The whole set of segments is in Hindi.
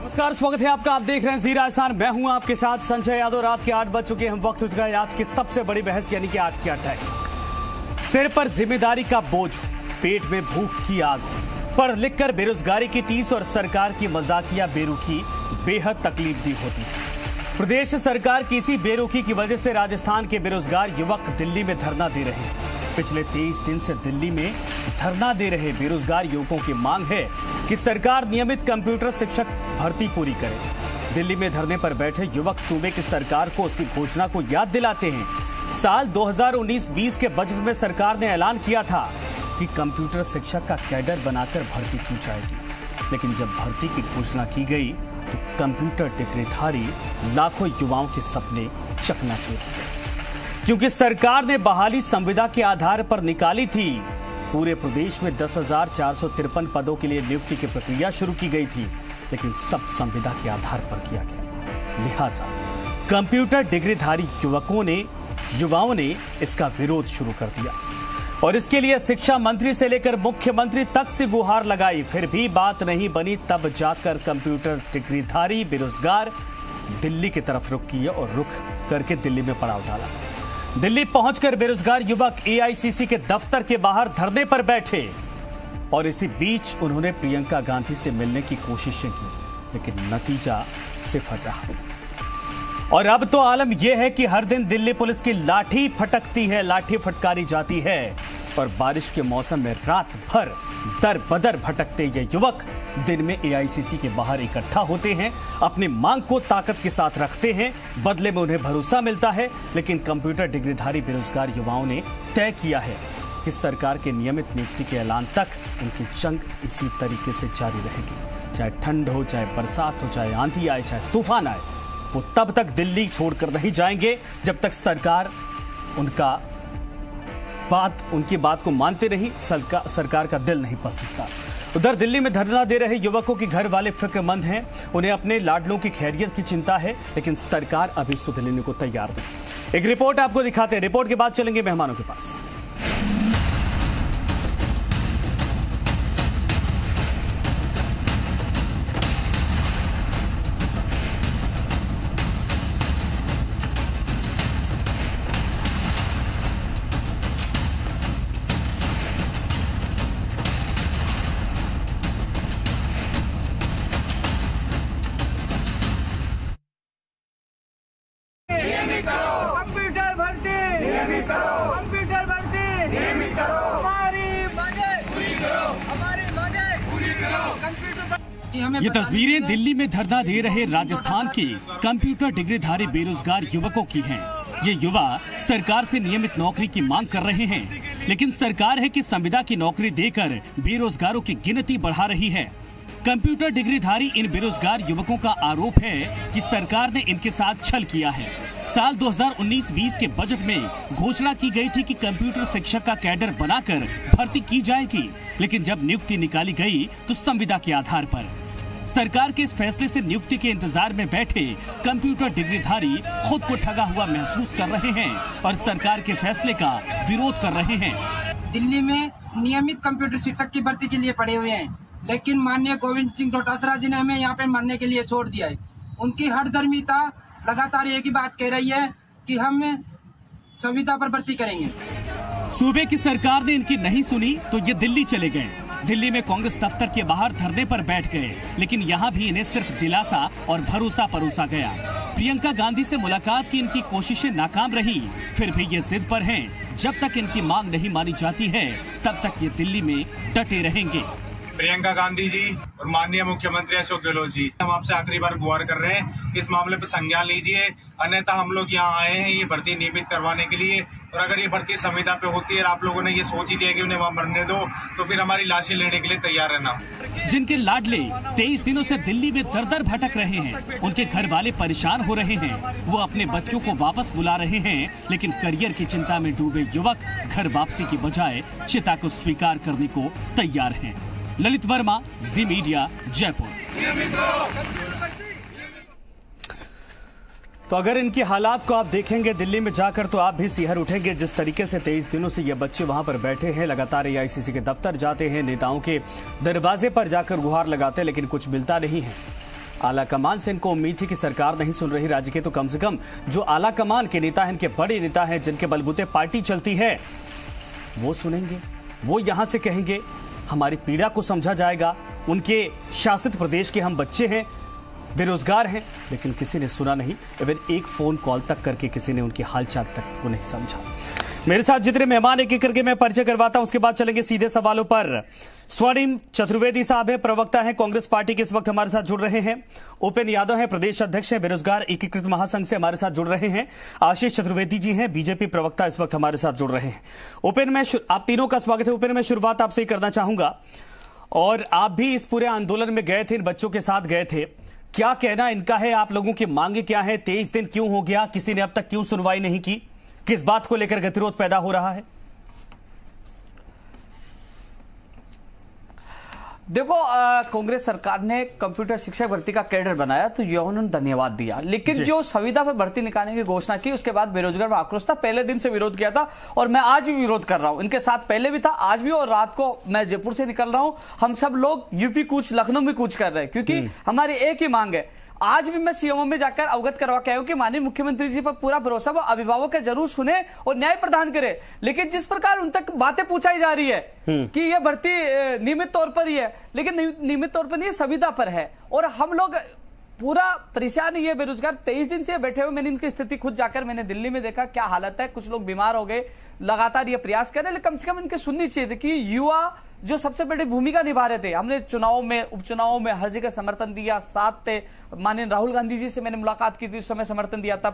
नमस्कार, स्वागत है आपका। आप देख रहे हैं जी राजस्थान। मैं हूं आपके साथ संजय यादव। रात के 8 बज चुके हैं। वक्त हो चुका है आज की सबसे बड़ी बहस यानी कि 8 की अटैक। सिर पर जिम्मेदारी का बोझ, पेट में भूख की आग, पढ़ लिख कर बेरोजगारी की टीस और सरकार की मजाकिया बेरुखी बेहद तकलीफ दी होती है। प्रदेश सरकार की इसी बेरुखी की वजह से राजस्थान के बेरोजगार युवक दिल्ली में धरना दे रहे हैं। पिछले 23 दिन से दिल्ली में धरना दे रहे बेरोजगार युवकों की मांग है कि सरकार नियमित कंप्यूटर शिक्षक भर्ती पूरी करे। दिल्ली में धरने पर बैठे युवक सूबे की सरकार को उसकी घोषणा को याद दिलाते हैं। साल 2019-20 के बजट में सरकार ने ऐलान किया था कि कंप्यूटर शिक्षक का कैडर बनाकर भर्ती की जाएगी, लेकिन जब भर्ती की घोषणा की गई तो कंप्यूटर डिग्रीधारी लाखों युवाओं के सपने चकनाचूर हो गए, क्योंकि सरकार ने बहाली संविदा के आधार पर निकाली थी। पूरे प्रदेश में 10,453 पदों के लिए नियुक्ति की प्रक्रिया शुरू की गई थी, लेकिन सब संविदा के आधार पर किया गया। लिहाजा कंप्यूटर डिग्रीधारी युवाओं ने इसका विरोध शुरू कर दिया और इसके लिए शिक्षा मंत्री से लेकर मुख्यमंत्री तक से गुहार लगाई। फिर भी बात नहीं बनी। तब जाकर कंप्यूटर डिग्रीधारी बेरोजगार दिल्ली की तरफ रुख किया और रुख करके दिल्ली में पड़ाव डाला। दिल्ली पहुंचकर बेरोजगार युवक एआईसीसी के दफ्तर के बाहर धरने पर बैठे और इसी बीच उन्होंने प्रियंका गांधी से मिलने की कोशिशें की, लेकिन नतीजा सिफर रहा। और अब तो आलम यह है कि हर दिन दिल्ली पुलिस की लाठी फटकती है, लाठी फटकारी जाती है और बारिश के मौसम में रात भर दर बदर भटकते ये युवक दिन में एआईसीसी के बाहर इकट्ठा होते हैं, अपनी मांग को ताकत के साथ रखते हैं, बदले में उन्हें भरोसा मिलता है। लेकिन कंप्यूटर डिग्रीधारी बेरोजगार युवाओं ने तय किया है कि सरकार के नियमित नियुक्ति के ऐलान तक उनकी जंग इसी तरीके से जारी रहेगी। चाहे ठंड हो, चाहे बरसात हो, चाहे आंधी आए, चाहे तूफान आए, वो तब तक दिल्ली छोड़कर नहीं जाएंगे जब तक सरकार उनकी बात को मानते रही, सरकार का दिल नहीं पसंदता। उधर दिल्ली में धरना दे रहे युवकों के घर वाले फिक्रमंद हैं। उन्हें अपने लाडलों की खैरियत की चिंता है, लेकिन सरकार अभी सुध लेने को तैयार नहीं। एक रिपोर्ट आपको दिखाते हैं। रिपोर्ट के बाद चलेंगे मेहमानों के पास। कंप्यूटर भर्ती कंप्यूटर भर्ती हमारी मांगे पूरी करो, हमारी मांगे पूरी करो। ये तस्वीरें दिल्ली में धरना दे रहे राजस्थान के कंप्यूटर डिग्रीधारी बेरोजगार युवकों की हैं। ये युवा सरकार से नियमित नौकरी की मांग कर रहे हैं, लेकिन सरकार है कि संविदा की नौकरी देकर बेरोजगारों की गिनती बढ़ा रही है। कंप्यूटर डिग्रीधारी इन बेरोजगार युवकों का आरोप है कि सरकार ने इनके साथ छल किया है। साल 2019-20 के बजट में घोषणा की गई थी कि कंप्यूटर शिक्षक का कैडर बनाकर भर्ती की जाएगी, लेकिन जब नियुक्ति निकाली गई तो संविदा के आधार पर। सरकार के इस फैसले से नियुक्ति के इंतजार में बैठे कंप्यूटर डिग्रीधारी खुद को ठगा हुआ महसूस कर रहे हैं और सरकार के फैसले का विरोध कर रहे हैं। दिल्ली में नियमित कंप्यूटर शिक्षक की भर्ती के लिए पड़े हुए हैं, लेकिन माननीय गोविंद सिंह डोटासरा जी ने हमें यहाँ पे मरने के लिए छोड़ दिया है। उनकी हठधर्मिता लगातार एक ही बात कह रही है कि हम संविदा पर भर्ती करेंगे। सूबे की सरकार ने इनकी नहीं सुनी तो ये दिल्ली चले गए। दिल्ली में कांग्रेस दफ्तर के बाहर धरने पर बैठ गए, लेकिन यहाँ भी इन्हें सिर्फ दिलासा और भरोसा परोसा गया। प्रियंका गांधी से मुलाकात की इनकी कोशिशें नाकाम रही। फिर भी ये जिद पर हैं, जब तक इनकी मांग नहीं मानी जाती है तब तक ये दिल्ली में डटे रहेंगे। प्रियंका गांधी जी और माननीय मुख्यमंत्री अशोक गहलोत जी, हम आपसे आखिरी बार गुहार कर रहे हैं, इस मामले पर संज्ञान लीजिए, अन्यथा हम लोग यहाँ आए हैं ये भर्ती नियमित करवाने के लिए। और अगर ये भर्ती संविदा पे होती है और आप लोगों ने ये सोच ही लिया कि उन्हें वहाँ मरने दो, तो फिर हमारी लाशें लेने के लिए तैयार रहना। जिनके लाडले 23 दिनों से दिल्ली में दर दर भटक रहे हैं, उनके घर वाले परेशान हो रहे हैं, वो अपने बच्चों को वापस बुला रहे हैं, लेकिन करियर की चिंता में डूबे युवक घर वापसी की बजाय चिता को स्वीकार करने को तैयार हैं। ललित वर्मा, जी मीडिया, जयपुर। तो अगर इनकी हालात को आप देखेंगे दिल्ली में जाकर तो आप भी सिहर उठेंगे। जिस तरीके से 23 दिनों से ये बच्चे वहां पर बैठे हैं, लगातार एआईसीसी के दफ्तर जाते हैं, नेताओं के दरवाजे पर जाकर गुहार लगाते हैं, लेकिन कुछ मिलता नहीं है। आला कमान से इनको उम्मीद थी कि सरकार नहीं सुन रही राज्य के, तो कम से कम जो आला कमान के नेता हैं, इनके बड़े नेता हैं, जिनके बलबूते पार्टी चलती है, वो सुनेंगे, वो यहां से कहेंगे हमारी पीड़ा को समझा जाएगा। उनके शासित प्रदेश के हम बच्चे हैं, बेरोजगार हैं, लेकिन किसी ने सुना नहीं। इवन एक फोन कॉल तक करके किसी ने उनकी हालचाल तक को नहीं समझा। मेरे साथ जितने मेहमान एक एक करके मैं परिचय करवाता हूं, उसके बाद चलेंगे सीधे सवालों पर। स्वर्णिम चतुर्वेदी साहब है, प्रवक्ता है कांग्रेस पार्टी के, इस वक्त हमारे साथ जुड़ रहे हैं। उपेन यादव है, प्रदेश अध्यक्ष है बेरोजगार एकीकृत महासंघ से, हमारे साथ जुड़ रहे हैं। आशीष चतुर्वेदी जी हैं, बीजेपी प्रवक्ता, इस वक्त हमारे साथ जुड़ रहे हैं। उपेन, मैं आप तीनों का स्वागत है। उपेन, मैं शुरुआत आपसे ही करना चाहूंगा, और आप भी इस पूरे आंदोलन में गए थे, इन बच्चों के साथ गए थे, क्या कहना इनका है? आप लोगों की मांगे क्या है? 23 दिन क्यों हो गया? किसी ने अब तक क्यों सुनवाई नहीं की? किस बात को लेकर गतिरोध पैदा हो रहा है? देखो, कांग्रेस सरकार ने कंप्यूटर शिक्षा भर्ती का कैडर बनाया तो ये उन्होंने धन्यवाद दिया, लेकिन जो संविदा पर भर्ती निकालने की घोषणा की उसके बाद बेरोजगार में आक्रोश था। पहले दिन से विरोध किया था और मैं आज भी विरोध कर रहा हूं। इनके साथ पहले भी था, आज भी, और रात को मैं जयपुर से निकल रहा हूं। हम सब लोग यूपी कूच, लखनऊ में कूच कर रहे हैं, क्योंकि हमारी एक ही मांग है। आज भी मैं सीएमओ में जाकर अवगत करवा के आया हूं कि माननीय मुख्यमंत्री जी पर पूरा भरोसा, वो अभिभावक का जरूर सुने और न्याय प्रदान करे, लेकिन जिस प्रकार उन तक बातें पूछाई जा रही है कि ये भर्ती नियमित तौर पर ही है, लेकिन नियमित तौर पर नहीं, संविदा पर है, और हम लोग पूरा परेशान ही है। बेरोजगार 23 दिन से बैठे हुए, मैंने इनकी स्थिति खुद जाकर मैंने दिल्ली में देखा क्या हालत है। कुछ लोग बीमार हो गए, लगातार ये प्रयास कर रहे हैं, लेकिन कम से कम इनके सुननी चाहिए थी कि युवा जो सबसे बड़ी भूमिका निभा रहे थे। हमने चुनाव में, उपचुनाव में हर जगह समर्थन दिया, साथ थे। माननीय राहुल गांधी जी से मैंने मुलाकात की थी, उस समय समर्थन दिया था।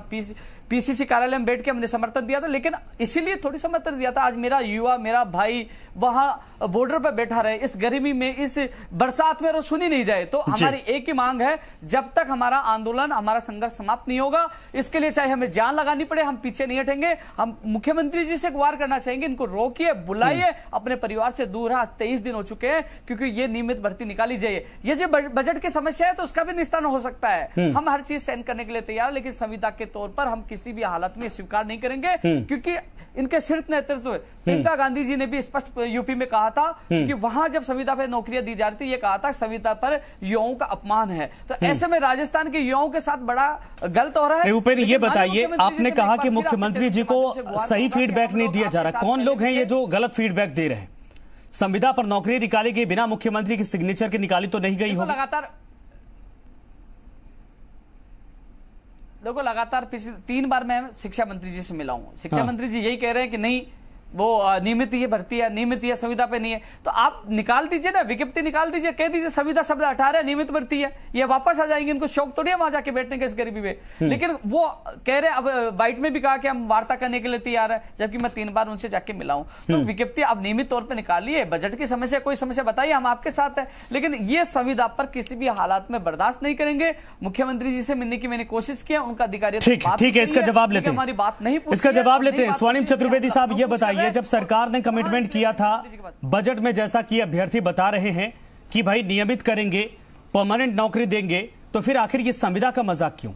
पीसीसी कार्यालय में बैठ के हमने समर्थन दिया था, लेकिन इसीलिए थोड़ी समर्थन दिया था, आज मेरा युवा, मेरा भाई वहां बॉर्डर पर बैठा रहे, इस गर्मी में, इस बरसात में, और सुनी नहीं जाए। तो हमारी एक ही मांग है, जब तक हमारा आंदोलन, हमारा संघर्ष समाप्त नहीं होगा, इसके लिए चाहे हमें जान लगानी पड़े, हम पीछे नहीं हटेंगे। हम मुख्यमंत्री जी से गुहार करना चाहेंगे, इनको रोकिए, बुलाइए, अपने परिवार से दूर है। 23 दिन हो चुके हैं, क्योंकि ये नियमित भर्ती निकाली जाए। ये जो बजट की समस्या है तो उसका भी निस्तारण हो सकता है। हम हर चीज सहन करने के लिए तैयार, लेकिन संविदा के तौर पर हम किसी भी हालत में स्वीकार नहीं करेंगे, क्योंकि इनके शीर्ष नेतृत्व प्रियंका गांधी जी ने भी स्पष्ट यूपी में कहा था कि वहां जब संविदा पर नौकरियां दी जा रही थी, ये कहा था संविदा पर युवाओं का अपमान है। तो ऐसे में राजस्थान के युवाओं के साथ बड़ा गलत हो रहा है। उपेन, ये बताइए, आपने कहा कि मुख्यमंत्री जी को सही फीडबैक नहीं दिया जा रहा, कौन लोग हैं ये जो गलत फीडबैक दे रहे हैं? संविदा पर नौकरी निकाली गई बिना मुख्यमंत्री की सिग्नेचर के निकाली तो नहीं गई होगी? लगातार 3 बार मैं शिक्षा मंत्री जी से मिला हूं। शिक्षा मंत्री जी यही कह रहे हैं कि नहीं, वो नियमित ये भर्ती है, नियमित ये संविदा पे नहीं है। तो आप निकाल दीजिए ना, विज्ञप्ति निकाल दीजिए, कह दीजिए संविदा शब्द हटा रहे, नियमित भर्ती है, ये वापस आ जाएंगे। इनको शौक थोड़ी है वहां जाके बैठने का इस गरीबी में, लेकिन वो कह रहे, अब बाइट में भी कहा कि हम वार्ता करने के लिए तैयार है, जबकि मैं 3 बार उनसे जाके मिला हूं। तो विज्ञप्ति आप नियमित तौर पर निकालिए, बजट की समस्या, कोई समस्या बताइए, हम आपके साथ है, लेकिन ये संविदा पर किसी भी हालात में बर्दाश्त नहीं करेंगे। मुख्यमंत्री जी से मिलने की मैंने कोशिश किया, उनका अधिकारी ठीक है, इसका जवाब लेते हैं, हमारी बात नहीं, इसका जवाब लेते हैं। स्वर्णिम चतुर्वेदी साहब, ये बताइए, जब सरकार ने कमिटमेंट किया था बजट में, जैसा कि अभ्यर्थी बता रहे हैं कि भाई नियमित करेंगे, परमानेंट नौकरी देंगे, तो फिर आखिर ये संविदा का मजाक क्यों?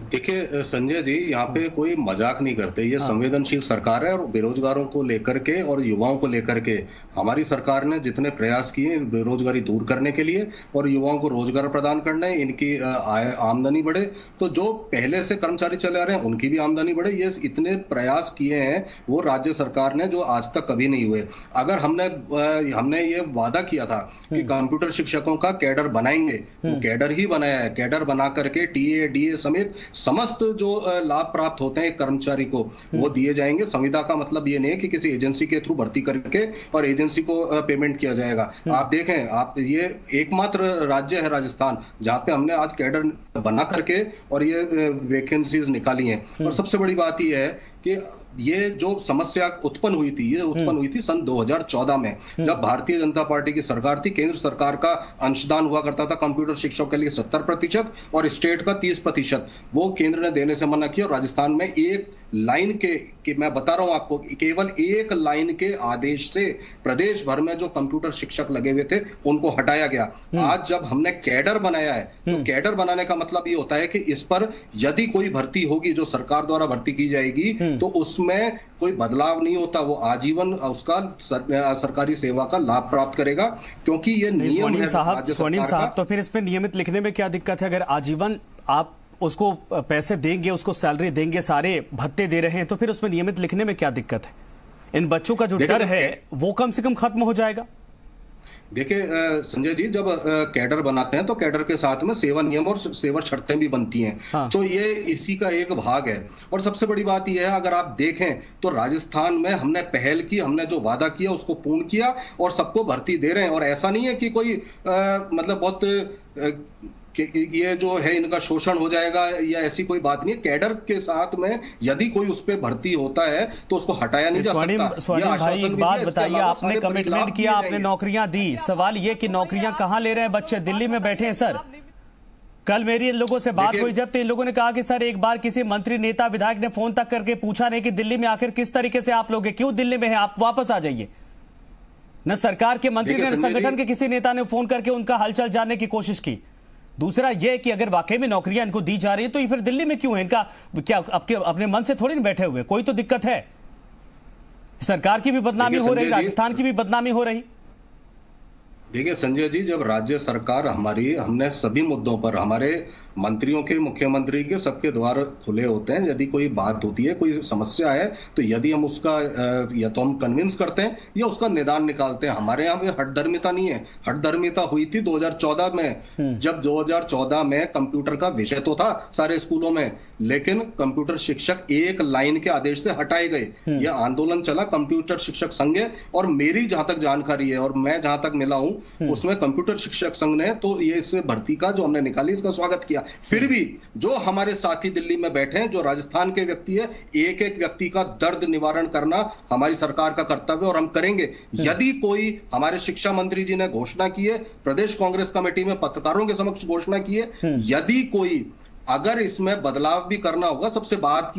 देखिए संजय जी, यहाँ पे कोई मजाक नहीं करते। ये संवेदनशील सरकार है, और बेरोजगारों को लेकर के और युवाओं को लेकर के हमारी सरकार ने जितने प्रयास किए बेरोजगारी दूर करने के लिए और युवाओं को रोजगार प्रदान करना है, इनकी आमदनी बढ़े, तो जो पहले से कर्मचारी चले आ रहे हैं उनकी भी आमदनी बढ़े, ये इतने प्रयास किए हैं वो राज्य सरकार ने, जो आज तक कभी नहीं हुए। अगर हमने ये वादा किया था कि कंप्यूटर शिक्षकों का कैडर बनाएंगे, वो कैडर ही बनाया है। कैडर बना करके टीए, डीए समेत समस्त जो लाभ प्राप्त होते हैं कर्मचारी को, वो दिए जाएंगे। संविदा का मतलब ये नहीं है कि किसी एजेंसी के थ्रू भर्ती करके और एजेंसी को पेमेंट किया जाएगा। आप देखें, आप ये एकमात्र राज्य है राजस्थान जहां पे हमने आज कैडर बना करके और ये वैकेंसीज निकाली हैं। और सबसे बड़ी बात ये है कि ये जो समस्या उत्पन्न हुई थी, ये उत्पन्न हुई थी सन 2014 में, जब भारतीय जनता पार्टी की सरकार थी। केंद्र सरकार का अंशदान हुआ करता था कंप्यूटर शिक्षकों के लिए 70% और स्टेट का 30%। वो केंद्र ने देने से मना किया और राजस्थान में एक लाइन के मैं बता रहा हूं आपको, केवल एक लाइन के आदेश से प्रदेश भर में जो कंप्यूटर शिक्षक लगे हुए थे उनको हटाया गया। आज जब हमने कैडर बनाया है तो कैडर बनाने का मतलब ये होता है कि इस पर यदि कोई भर्ती होगी जो सरकार द्वारा भर्ती की जाएगी तो उसमें कोई बदलाव नहीं होता, वो आजीवन उसका सरकारी सेवा का लाभ प्राप्त करेगा, क्योंकि ये नियम है स्वर्णिम साहब, तो फिर इसमें नियमित लिखने में क्या दिक्कत है? अगर आजीवन आप उसको पैसे देंगे, उसको सैलरी देंगे, सारे भत्ते दे रहे हैं, तो फिर उसमें नियमित लिखने में क्या दिक्कत है? इन बच्चों का जो डर है वो कम से कम खत्म हो जाएगा। देखिए संजय जी, जब कैडर बनाते हैं तो कैडर के साथ में सेवा नियम और सेवा शर्तें भी बनती हैं। हाँ। तो ये इसी का एक भाग है। और सबसे बड़ी बात यह है, अगर आप देखें तो राजस्थान में हमने पहल की, हमने जो वादा किया उसको पूर्ण किया और सबको भर्ती दे रहे हैं। और ऐसा नहीं है कि कोई मतलब बहुत ये जो है इनका शोषण हो जाएगा या ऐसी कोई बात नहीं है। कैडर के साथ में यदि कोई उस पर भर्ती होता है तो उसको हटाया नहीं जा सकता। स्वर्णिम भाई, एक बात बताइए, आपने कमिटमेंट किया, आपने नौकरियां दी, सवाल ये कि नौकरियां कहां ले रहे हैं बच्चे? दिल्ली में बैठे हैं सर। कल मेरी इन लोगों से बात हुई जब, तो इन लोगों ने कहा कि सर एक बार किसी मंत्री, नेता, विधायक ने फोन तक करके पूछा नहीं कि दिल्ली में आखिर किस तरीके से आप लोग हैं, क्यों दिल्ली में हैं, आप वापस आ जाइए। न सरकार के मंत्री ने, संगठन के किसी नेता ने फोन करके उनका हालचाल जानने की कोशिश की। दूसरा यह कि अगर वाकई में नौकरियां इनको दी जा रही है तो ये फिर दिल्ली में क्यों है? इनका क्या अपने मन से थोड़ी ना बैठे हुए? कोई तो दिक्कत है। सरकार की भी बदनामी हो रही, राजस्थान की भी बदनामी हो रही। देखिए संजय जी, जब राज्य सरकार हमने सभी मुद्दों पर हमारे मंत्रियों के, मुख्यमंत्री के, सबके द्वार खुले होते हैं। यदि कोई बात होती है, कोई समस्या है, तो यदि हम उसका या तो हम कन्विंस करते हैं या उसका निदान निकालते हैं। हमारे यहाँ पे हठधर्मिता नहीं है। हठधर्मिता हुई थी 2014 में, जब 2014 में कंप्यूटर का विषय तो था सारे स्कूलों में, लेकिन कंप्यूटर शिक्षक एक लाइन के आदेश से हटाए गए। यह आंदोलन चला कंप्यूटर शिक्षक संघ, और मेरी जहां तक जानकारी है और मैं जहां तक मिला हूं उसमें कंप्यूटर शिक्षक संघ ने तो ये इस भर्ती का जो हमने निकाली इसका स्वागत किया। फिर भी जो हमारे साथी दिल्ली में बैठे हैं, जो राजस्थान के व्यक्ति है, एक एक व्यक्ति का दर्द निवारण करना हमारी सरकार का कर्तव्य और हम करेंगे। यदि कोई, हमारे शिक्षा मंत्री जी ने घोषणा की है, प्रदेश कांग्रेस कमेटी में पत्रकारों के समक्ष घोषणा की है, यदि कोई अगर इसमें बदलाव भी करना होगा सबसे बात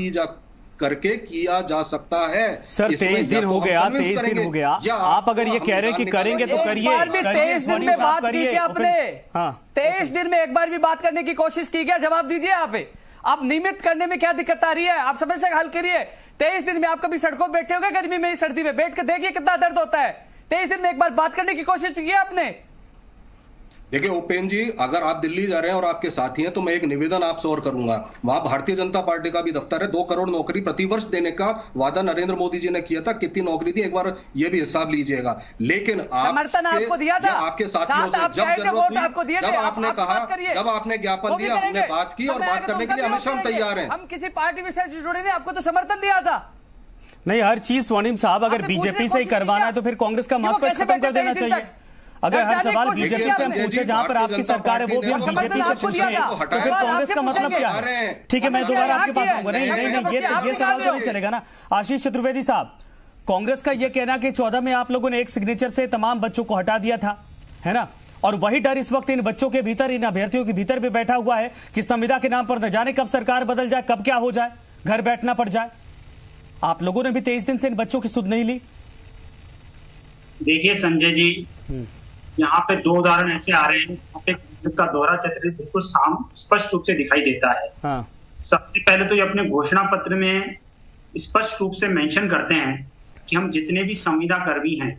करके किया जा सकता है। सर 23 दिन हो गया, 23 दिन हो गया। आप अगर ये कह रहे हैं कि करेंगे तो करिए। 23 दिन में बात की क्या आपने? 23 दिन में एक बार भी बात करने की कोशिश की क्या? जवाब दीजिए। आप नियमित करने में क्या दिक्कत आ रही है? आप समस्या हल करिए। 23 दिन में आप कभी सड़कों बैठे होंगे गर्मी में, सर्दी में बैठ कर देखिए कितना दर्द होता है। 23 दिन में एक बार बात करने की कोशिश की आपने? देखिए उपेंद्र जी, अगर आप दिल्ली जा रहे हैं और आपके साथी हैं तो मैं एक निवेदन आपसे और करूंगा। वहां भारतीय जनता पार्टी का भी दफ्तर है। 2 करोड़ नौकरी प्रतिवर्ष देने का वादा नरेंद्र मोदी जी ने किया था। कितनी नौकरी थी एक बार ये भी हिसाब लीजिएगा। लेकिन समर्थन आपको दिया था, आपके साथियों से जब जरूरत हुई, जब आपने कहा, जब आपने ज्ञापन दिया, हमने बात की और बात करने के लिए हमेशा हम तैयार हैं। हम किसी पार्टी विशेष से जुड़े नहीं, आपको तो समर्थन दिया था। नहीं, हर चीज स्वर्णिम साहब अगर बीजेपी से ही करवाना है तो फिर कांग्रेस का महत्व खत्म कर देना चाहिए। अगर हर सवाल बीजेपी से हम पूछे जहां पर आपकी सरकार है वो भी हम बीजेपी से पूछे तो फिर कांग्रेस का मतलब क्या है? ठीक है, मैं दोबारा आपके पास आऊंगा। नहीं, ये सवाल तो नहीं चलेगा ना। आशीष चतुर्वेदी साहब, कांग्रेस का ये कहना कि 14 में आप लोगों ने एक सिग्नेचर से तमाम बच्चों को हटा दिया था, है ना? और वही डर इस वक्त इन बच्चों के भीतर, इन अभ्यर्थियों के भीतर भी बैठा हुआ है कि संविदा के नाम पर न जाने कब सरकार बदल जाए, कब क्या हो जाए, घर बैठना पड़ जाए। आप लोगों ने भी 23 दिन से इन बच्चों की सुध नहीं ली। देखिए संजय जी, यहाँ पे 2 उदाहरण ऐसे आ रहे हैं जहाँ पे कांग्रेस का दोहरा चरित्र बिल्कुल स्पष्ट रूप से दिखाई देता है। हाँ। सबसे पहले तो ये अपने घोषणा पत्र में स्पष्ट रूप से मेंशन करते हैं कि हम जितने भी संविदा कर्मी हैं,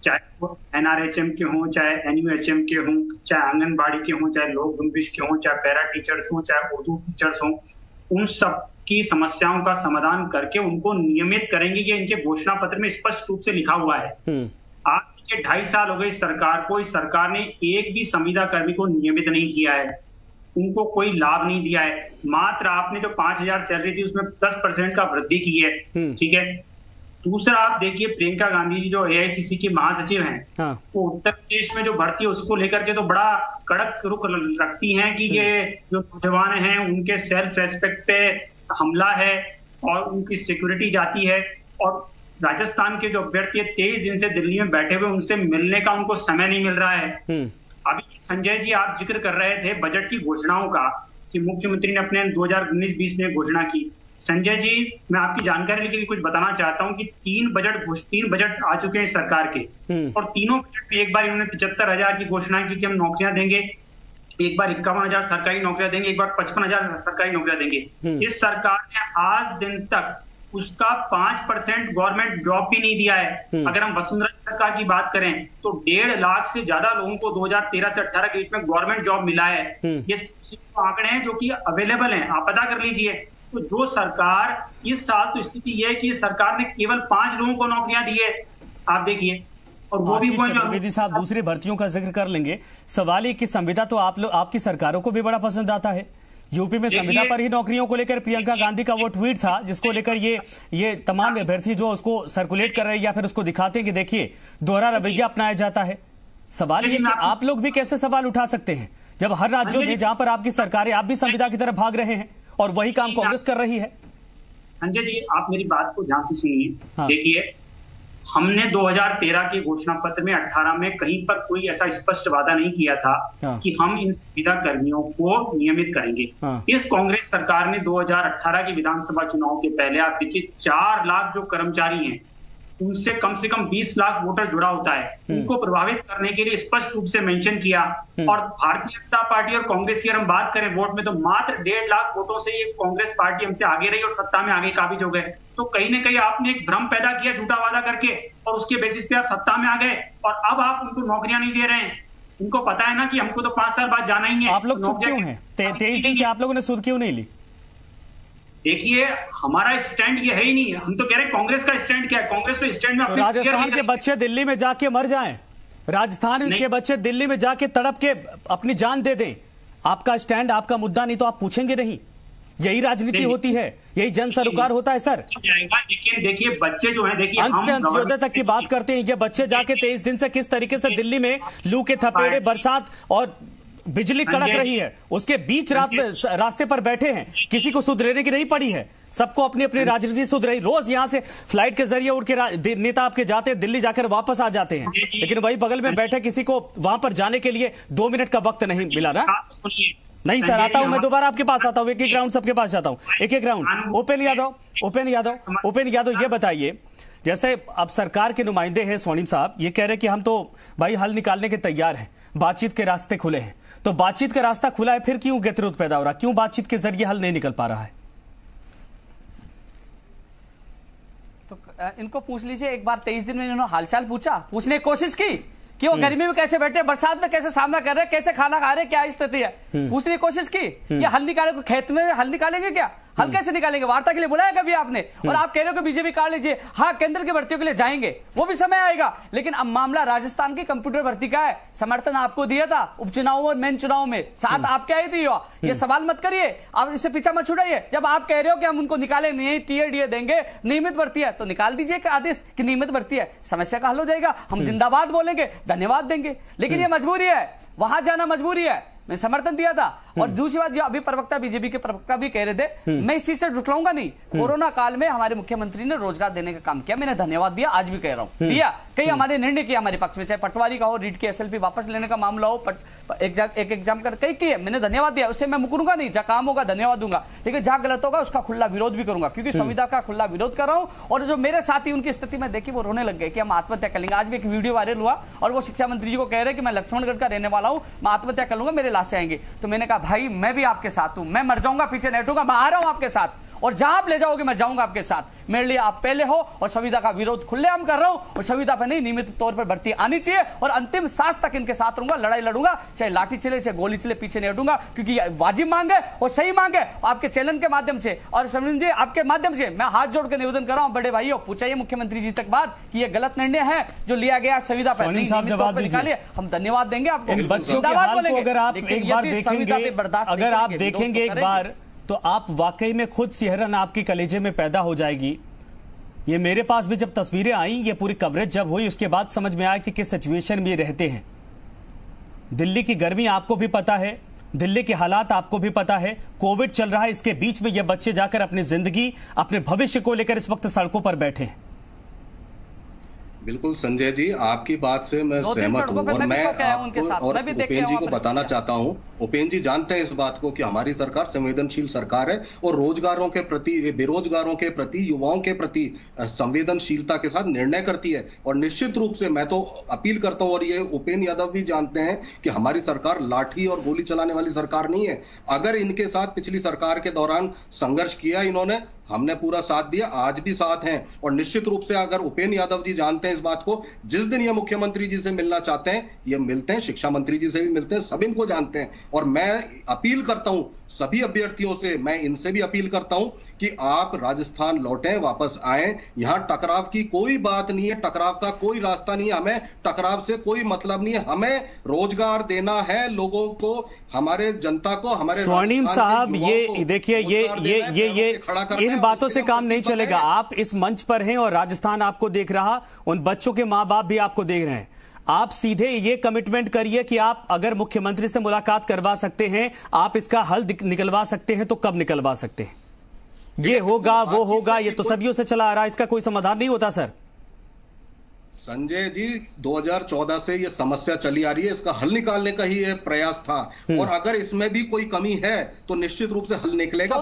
चाहे वो NRHM के हों, चाहे NUHM के हों, चाहे आंगनबाड़ी के हों, चाहे लोक गुंबिश के हों, चाहे पैरा टीचर्स हों, चाहे उर्दू टीचर्स हों, उन सब की समस्याओं का समाधान करके उनको नियमित करेंगे। ये इनके घोषणा पत्र में स्पष्ट रूप से लिखा हुआ है। आज के 2.5 साल हो गए इस सरकार को, इस सरकार ने एक भी संविदा कर्मी को नियमित नहीं किया है, उनको कोई लाभ नहीं दिया है। मात्र आपने जो 5,000 सैलरी थी उसमें 10% का वृद्धि की है, ठीक है। दूसरा आप देखिए, प्रियंका गांधी जी जो AICC की महासचिव हैं, वो उत्तर प्रदेश में जो भर्ती है उसको लेकर के तो बड़ा कड़क रुख रखती हैं कि ये जो नौजवान हैं उनके सेल्फ रेस्पेक्ट पे हमला है और उनकी सिक्योरिटी जाती है। और राजस्थान के जो अभ्यर्थी 23 दिन से दिल्ली में बैठे हुए, उनसे मिलने का उनको समय नहीं मिल रहा है। अभी संजय जी आप जिक्र कर रहे थे बजट की घोषणाओं का कि मुख्यमंत्री ने अपने 2019-20 में घोषणा की। संजय जी, मैं आपकी जानकारी के लिए कुछ बताना चाहता हूं कि 3 बजट आ चुके हैं सरकार के, और तीनों बजट में एक बार इन्होंने 75,000 की घोषणा की कि हम नौकरियां देंगे, एक बार 51,000 सरकारी नौकरियां देंगे, एक बार 55,000 सरकारी नौकरियां देंगे। इस सरकार ने आज दिन तक उसका 5% गवर्नमेंट जॉब भी नहीं दिया है। अगर हम वसुंधरा सरकार की बात करें तो 1.5 लाख से ज्यादा लोगों को 2013 से 18 के बीच में गवर्नमेंट जॉब मिला है। ये आंकड़े हैं जो कि अवेलेबल हैं, आप पता कर लीजिए। तो जो सरकार इस साल, तो स्थिति यह है कि सरकार ने केवल 5 लोगों को नौकरियां दी है, आप देखिए, और वो भी चतुर्वेदी साहब दूसरी भर्तियों का जिक्र कर लेंगे। सवाल ये कि संविदा तो आपकी सरकारों को भी बड़ा पसंद आता है। यूपी में संविदा पर ही नौकरियों को लेकर प्रियंका गांधी का वो ट्वीट था जिसको लेकर ये तमाम अभ्यर्थी जो उसको सर्कुलेट कर रहे हैं या फिर उसको दिखाते हैं कि देखिए दोहरा रवैया अपनाया जाता है। सवाल ये कि आप लोग भी कैसे सवाल उठा सकते हैं जब हर राज्यों में जहां पर आपकी सरकारें, आप भी संविदा की तरफ भाग रहे हैं और वही काम कांग्रेस कर रही है। संजय जी, आप मेरी बात को ध्यान से सुनिए। देखिए, हमने 2013 के घोषणा पत्र में 18 में कहीं पर कोई ऐसा स्पष्ट वादा नहीं किया था कि हम इन संविदा कर्मियों को नियमित करेंगे। इस कांग्रेस सरकार ने 2018 के विधानसभा चुनाव के पहले, आप देखिए, 4 लाख जो कर्मचारी हैं उनसे कम से कम 20 लाख वोटर जुड़ा होता है, उनको प्रभावित करने के लिए स्पष्ट रूप से मेंशन किया। और भारतीय जनता पार्टी और कांग्रेस की अगर हम बात करें वोट में, तो मात्र 1.5 लाख वोटों से ये कांग्रेस पार्टी हमसे आगे रही और सत्ता में आगे काबिज हो गए। तो कहीं ना कहीं आपने एक भ्रम पैदा किया झूठा वादा करके, और उसके बेसिस पे आप सत्ता में आ गए, और अब आप उनको नौकरियां नहीं दे रहे हैं। उनको पता है ना कि हमको तो 5 साल बाद जाना ही है। आप लोग चुप क्यों हैं? 23 दिन से आप लोगों ने सुध क्यों नहीं ली? देखिए, हमारा स्टैंड ये है ही नहीं। हम तो कह रहे हैं कांग्रेस का स्टैंड क्या है। कांग्रेस तो स्टैंड में राजस्थान के बच्चे दिल्ली में जाके मर जाएं, राजस्थान के बच्चे दिल्ली में जाके तड़प के अपनी जान दे दें, आपका स्टैंड, आपका मुद्दा नहीं तो आप पूछेंगे नहीं। यही राजनीति होती है, यही जन सरोकार होता है सर। लेकिन देखिए, बच्चे जो है, देखिए, अंत से अंत्योदय तक की बात करते हैं। ये बच्चे जाके 23 दिन से किस तरीके से दिल्ली में लू के थपेड़े, बरसात और बिजली कड़क रही है, उसके बीच रास्ते पर बैठे हैं, किसी को सुध लेने की नहीं पड़ी है, सबको अपनी अपनी राजनीति सुध रही। रोज यहां से फ्लाइट के जरिए उड़ के नेता आपके जाते हैं दिल्ली, जाकर वापस आ जाते हैं, लेकिन वही बगल में बैठे किसी को वहां पर जाने के लिए 2 मिनट का वक्त नहीं मिला ना। नहीं सर, आता हूं मैं, दोबारा आपके पास आता हूं, एक एक राउंड सबके पास जाता हूं, एक एक राउंड। ओपन यादव ये बताइए, जैसे अब सरकार के नुमाइंदे हैं स्वर्णिम साहब, ये कह रहे कि हम तो भाई हल निकालने के तैयार हैं, बातचीत के रास्ते खुले हैं। तो बातचीत का रास्ता खुला है, फिर क्यों गतिरोध पैदा हो रहा है? क्यों बातचीत के जरिए हल नहीं निकल पा रहा है? तो इनको पूछ लीजिए, एक बार 23 दिन में इन्होंने हालचाल पूछने की कोशिश की कि वो गर्मी में कैसे बैठे, बरसात में कैसे सामना कर रहे हैं, कैसे खाना खा रहे हैं, क्या स्थिति है, पूछने की कोशिश की कि हल निकाले, खेत में हल निकालेंगे क्या? हल कैसे निकालेंगे? वार्ता के लिए बुलाया कभी आपने? और आप कह रहे हो कि बीजेपी काट लीजिए। हाँ, केंद्र की भर्तियों के लिए जाएंगे, वो भी समय आएगा, लेकिन अब मामला राजस्थान की कंप्यूटर भर्ती का है। समर्थन आपको दिया था उपचुनाव और मेन चुनाव में, साथ आपके आई थी। ये सवाल मत करिए, आप इससे पीछा मत छुड़ाइए। जब आप कह रहे हो कि हम उनको निकाले नहीं, टीएडीए देंगे, नियमित भर्ती है, तो निकाल दीजिए आदेश कि नियमित भर्ती है, समस्या का हल हो जाएगा। हम जिंदाबाद बोलेंगे, धन्यवाद देंगे, लेकिन ये मजबूरी है, वहां जाना मजबूरी है। मैं समर्थन दिया था। और दूसरी बात, जो अभी प्रवक्ता, बीजेपी के प्रवक्ता भी कह रहे थे, मैं इस चीज से झुठलाऊंगा नहीं। कोरोना काल में हमारे मुख्यमंत्री ने रोजगार देने का काम किया, मैंने धन्यवाद दिया, आज भी कह रहा हूं, दिया। कई हमारे निर्णय किया हमारे पक्ष में, चाहे पटवारी का हो, रीट की एसएलपी वापस लेने का मामला हो, एक एग्जाम कर कई किए, मैंने धन्यवाद दिया, उससे मैं मुकरूंगा नहीं। जहां काम होगा धन्यवाद दूंगा, लेकिन जहां गलत होगा उसका खुला विरोध भी करूंगा, क्योंकि संविदा का खुला विरोध कर रहा हूं। और जो मेरे साथी, उनकी स्थिति में देखी, वो रोने लग गए कि हम आत्महत्या कर लेंगे। आज भी एक वीडियो वायरल हुआ और वो शिक्षा मंत्री जी को कह रहे कि मैं लक्ष्मणगढ़ का रहने वाला हूं, मैं आत्महत्या कर लूंगा, मेरे लाशें आएंगे। तो मैंने कहा भाई, मैं भी आपके साथ हूं, मैं मर जाऊंगा, पीछे नहीं हटूंगा, मैं आ रहा हूं आपके साथ, और जहां आप ले जाओगे मैं जाऊंगा आपके साथ। मेरे लिए आप पहले हो, और संविदा का विरोध खुलेआम कर रहा हूं, और संविदा पर नहीं, नियमित तौर पर भर्ती आनी चाहिए, और अंतिम सांस तक इनके साथ रहूंगा, लड़ाई लड़ूंगा, चाहे लाठी चले चाहे गोली चले, पीछे नहीं हटूंगा, क्योंकि वाजिब मांग है और सही मांग है। आपके चैनल के माध्यम से और समझ जी आपके माध्यम से मैं हाथ जोड़ के निवेदन कर रहा हूं, बड़े भाइयों, पूछाइए मुख्यमंत्री जी तक बात कि यह गलत निर्णय है जो लिया गया संविदा पर नहीं, नियमित तौर पर निकालिए, हम धन्यवाद देंगे आपको, जिंदाबाद बोलेंगे। अगर आप एक बार देखेंगे एक बार, तो आप वाकई में खुद सिहरन आपकी कलेजे में पैदा हो जाएगी। ये मेरे पास भी जब तस्वीरें आई, ये पूरी कवरेज जब हुई, उसके बाद समझ में आया कि किस सिचुएशन में ये रहते हैं। दिल्ली की गर्मी आपको भी पता है, दिल्ली के हालात आपको भी पता है, कोविड चल रहा है, इसके बीच में ये बच्चे जाकर अपनी जिंदगी, अपने भविष्य को लेकर इस वक्त सड़कों पर बैठे हैं। बिल्कुल संजय जी, आपकी बात से मैं सहमत हूँ और मैं आपको और उपेंद्र जी को बताना चाहता हूँ। उपेंद्र जी जानते हैं इस बात को कि हमारी सरकार संवेदनशील सरकार है और रोजगारों के प्रति, बेरोजगारों के प्रति, युवाओं के प्रति संवेदनशीलता के साथ निर्णय करती है। और निश्चित रूप से मैं तो अपील करता हूँ, और ये उपेंद्र यादव भी जानते हैं कि हमारी सरकार लाठी और गोली चलाने वाली सरकार नहीं है। अगर इनके साथ पिछली सरकार के दौरान संघर्ष किया इन्होंने, हमने पूरा साथ दिया, आज भी साथ हैं। और निश्चित रूप से अगर उपेंद्र यादव जी जानते हैं इस बात को, जिस दिन ये मुख्यमंत्री जी से मिलना चाहते हैं ये मिलते हैं, शिक्षा मंत्री जी से भी मिलते हैं, सब इनको जानते हैं। और मैं अपील करता हूं सभी अभ्यर्थियों से, मैं इनसे भी अपील करता हूं कि आप राजस्थान लौटें, वापस आएं। यहां टकराव की कोई बात नहीं है, टकराव का कोई रास्ता नहीं है, हमें टकराव से कोई मतलब नहीं है। हमें रोजगार देना है लोगों को, हमारे जनता को, हमारे स्वर्णिम साहब, ये देखिए, ये इन बातों से काम नहीं चलेगा। आप इस मंच पर हैं और राजस्थान आपको देख रहा, उन बच्चों के मां बाप भी आपको देख रहे हैं। आप सीधे ये कमिटमेंट करिए कि आप अगर मुख्यमंत्री से मुलाकात करवा सकते हैं, आप इसका हल निकलवा सकते हैं, तो कब निकलवा सकते हैं? ये होगा, वो होगा, ये तो सदियों से चला आ रहा है, इसका कोई समाधान नहीं होता सर। संजय जी, 2014 से ये समस्या चली आ रही है, इसका हल निकालने का ही ये प्रयास था। और अगर इसमें भी कोई कमी है तो निश्चित रूप से हल निकलेगा।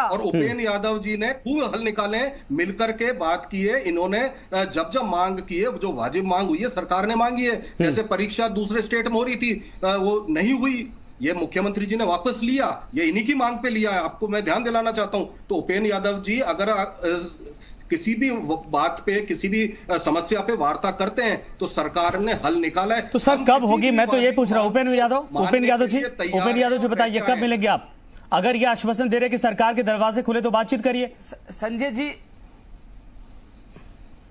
और उपेंद्र यादव जी ने खूब हल निकाले, मिलकर के बात की है इन्होंने। जब मांग की है, जो वाजिब मांग हुई है सरकार ने मांगी है, जैसे परीक्षा दूसरे स्टेट में हो रही थी वो नहीं हुई, ये मुख्यमंत्री जी ने वापस लिया, ये इन्हीं की मांग पे लिया है। आपको मैं ध्यान दिलाना चाहता हूं। तो उपेंद्र यादव जी अगर किसी भी बात पे, किसी भी समस्या पे वार्ता करते हैं तो सरकार ने हल निकाला है। तो सर कब होगी, मैं तो ये पूछ रहा हूं। उपेंद्र यादव जी बताइए कब मिलेंगे आप? अगर ये आश्वासन दे रहे कि सरकार के दरवाजे खुले तो बातचीत करिए। संजय जी,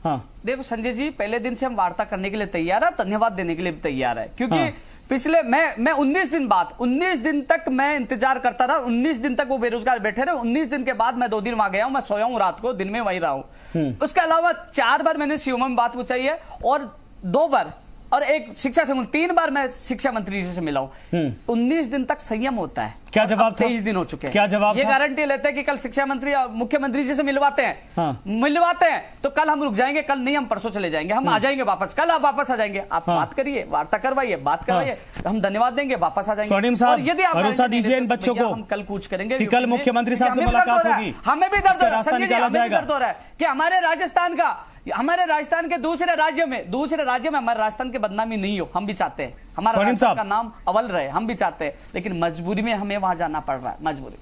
हाँ देखो संजय जी, पहले दिन से हम वार्ता करने के लिए तैयार है, धन्यवाद देने के लिए भी तैयार है, क्योंकि पिछले मैं 19 दिन बाद, 19 दिन तक मैं इंतजार करता रहा। 19 दिन तक वो बेरोजगार बैठे रहे। 19 दिन के बाद मैं 2 दिन वहां गया हूं, मैं सोया हूं रात को, दिन में वहीं रहा हूं। उसके अलावा 4 बार मैंने सीएम में बात पूछाई है और 2 बार और एक शिक्षा से 3 बार मैं शिक्षा मंत्री जी से मिला हूं। 19 दिन तक संयम होता है। क्या जवाब? 23 दिन हो चुके हैं। क्या जवाब? ये गारंटी लेते हैं कि कल शिक्षा मंत्री मुख्यमंत्री जी से मिलवाते हैं, मिलवाते हैं तो कल हम रुक जाएंगे, कल नहीं हम परसों चले जाएंगे, हम आ जाएंगे वापस, कल आप वापस आ जाएंगे। आप बात करिए, वार्ता करवाइए, बात करवाइए, हम धन्यवाद देंगे, वापस आ जाएंगे। स्वर्णिम साहब, यदि आप भरोसा दीजिए इन बच्चों को, हम कल कूच करेंगे कि कल मुख्यमंत्री साहब से मुलाकात होगी। हमें भी दर्द हो रहा है, दर्द हो रहा है कि हमारे राजस्थान के दूसरे राज्य में हमारे राजस्थान की बदनामी नहीं हो। हम भी चाहते हैं हमारा राजस्थान का नाम अव्वल रहे, हम भी चाहते हैं, लेकिन मजबूरी में हमें वहां जाना पड़ रहा है, मजबूरी।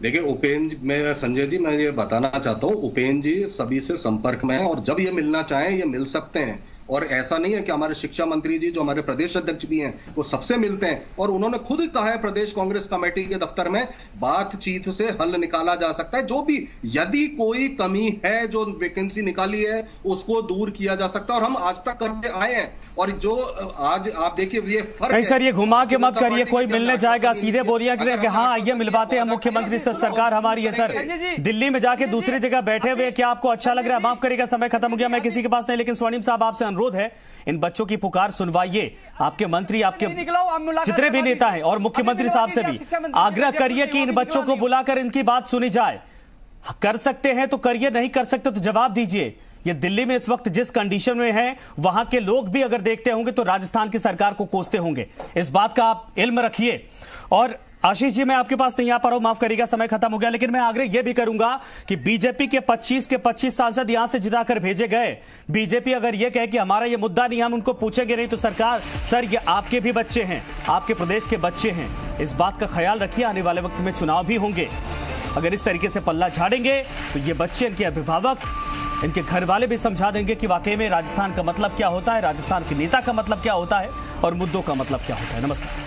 देखिए उपेंद्र, मैं संजय जी, मैं ये बताना चाहता हूँ, उपेंद्र जी सभी से संपर्क में है और जब ये मिलना चाहें ये मिल सकते हैं। और ऐसा नहीं है कि हमारे शिक्षा मंत्री जी जो हमारे प्रदेश अध्यक्ष भी हैं वो सबसे मिलते हैं। और उन्होंने खुद ही कहा है प्रदेश कांग्रेस कमेटी के दफ्तर में, बातचीत से हल निकाला जा सकता है। जो भी यदि कोई कमी है, जो वैकेंसी निकाली है उसको दूर किया जा सकता है और हम आज तक करते आए हैं। और जो आज आप देखिए ये फर्क है, सर ये घुमा के मत करिए, कोई मिलने जाएगा सीधे बोलिए कि हाँ आइए मिलवाते हैं मुख्यमंत्री से, सरकार हमारी है। सर दिल्ली में जाके दूसरी जगह बैठे हुए क्या आपको अच्छा लग रहा है? माफ करिएगा, समय खत्म हो गया, मैं किसी के पास नहीं, लेकिन स्वर्णिम साहब आपसे अनुरोध है, इन बच्चों की पुकार सुनवाइए। आपके मंत्री, आपके जितने भी नेता हैं और मुख्यमंत्री साहब से भी आग्रह करिए कि इन बच्चों को बुलाकर इनकी बात सुनी जाए। कर सकते हैं तो करिए, नहीं कर सकते तो जवाब दीजिए। ये दिल्ली में इस वक्त जिस कंडीशन में है, वहां के लोग भी अगर देखते होंगे तो राजस्थान की सरकार को कोसते होंगे। इस बात का आप इल्म रखिए। और आशीष जी, मैं आपके पास नहीं आ पा रहा हूं, माफ करिएगा, समय खत्म हो गया, लेकिन मैं आग्रह यह भी करूंगा कि बीजेपी के 25 सांसद यहां से जिताकर भेजे गए। बीजेपी अगर यह कहे कि हमारा यह मुद्दा नहीं, हम उनको पूछेंगे नहीं, तो सरकार, सर ये आपके भी बच्चे हैं, आपके प्रदेश के बच्चे हैं, इस बात का ख्याल रखिए। आने वाले वक्त में चुनाव भी होंगे, अगर इस तरीके से पल्ला झाड़ेंगे तो ये बच्चे, इनके अभिभावक, इनके घर वाले भी समझा देंगे कि वाकई में राजस्थान का मतलब क्या होता है, राजस्थान के नेता का मतलब क्या होता है और मुद्दों का मतलब क्या होता है। नमस्कार।